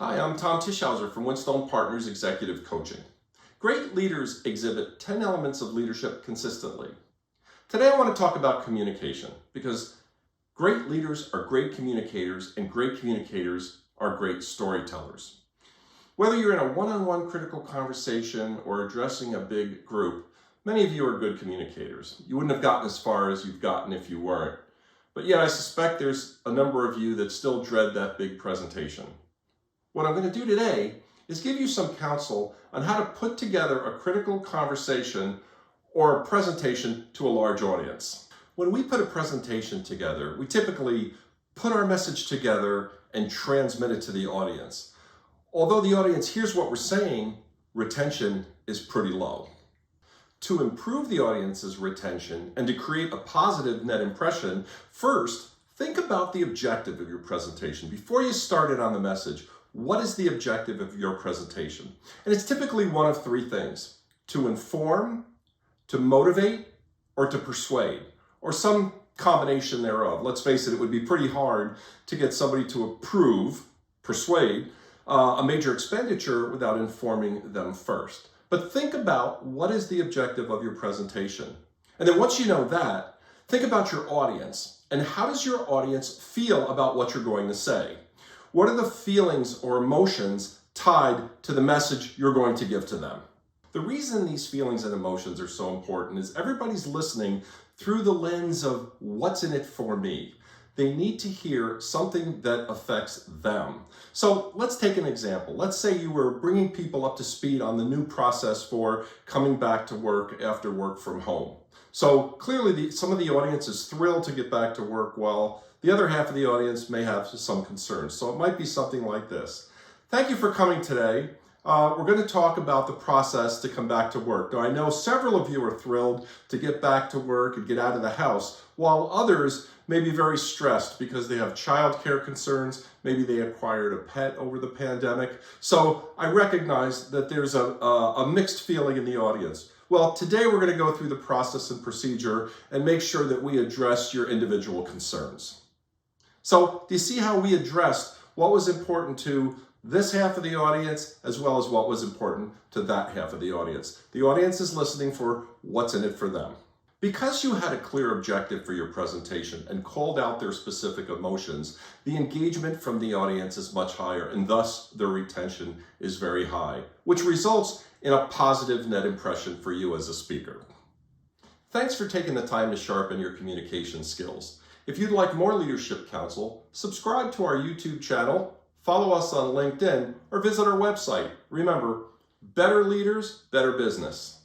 Hi, I'm Tom Tischhauser from Winstone Partners Executive Coaching. Great leaders exhibit 10 elements of leadership consistently. Today I want to talk about communication because great leaders are great communicators and great communicators are great storytellers. Whether you're in a one-on-one critical conversation or addressing a big group, many of you are good communicators. You wouldn't have gotten as far as you've gotten if you weren't. But yet I suspect there's a number of you that still dread that big presentation. What I'm going to do today is give you some counsel on how to put together a critical conversation or a presentation to a large audience. When we put a presentation together, we typically put our message together and transmit it to the audience. Although the audience hears what we're saying, retention is pretty low. To improve the audience's retention and to create a positive net impression, first, think about the objective of your presentation. Before you start it on the message, what is the objective of your presentation? And it's typically one of three things: to inform, to motivate, or to persuade, or some combination thereof. Let's face it, it would be pretty hard to get somebody to approve, persuade, a major expenditure without informing them first. But think about what is the objective of your presentation. And then once you know that, think about your audience and how does your audience feel about what you're going to say? What are the feelings or emotions tied to the message you're going to give to them? The reason these feelings and emotions are so important is everybody's listening through the lens of what's in it for me. They need to hear something that affects them. So let's take an example. Let's say you were bringing people up to speed on the new process for coming back to work after work from home. So clearly some of the audience is thrilled to get back to work while the other half of the audience may have some concerns. So it might be something like this. Thank you for coming today. We're going to talk about the process to come back to work. Now, I know several of you are thrilled to get back to work and get out of the house, while others may be very stressed because they have childcare concerns. Maybe they acquired a pet over the pandemic. So I recognize that there's a mixed feeling in the audience. Well, today we're going to go through the process and procedure and make sure that we address your individual concerns. So do you see how we addressed what was important to this half of the audience as well as what was important to that half of the audience? The audience is listening for what's in it for them. Because you had a clear objective for your presentation and called out their specific emotions, the engagement from the audience is much higher and thus their retention is very high, which results in a positive net impression for you as a speaker. Thanks for taking the time to sharpen your communication skills. If you'd like more leadership counsel, subscribe to our YouTube channel, follow us on LinkedIn, or visit our website. Remember, better leaders, better business.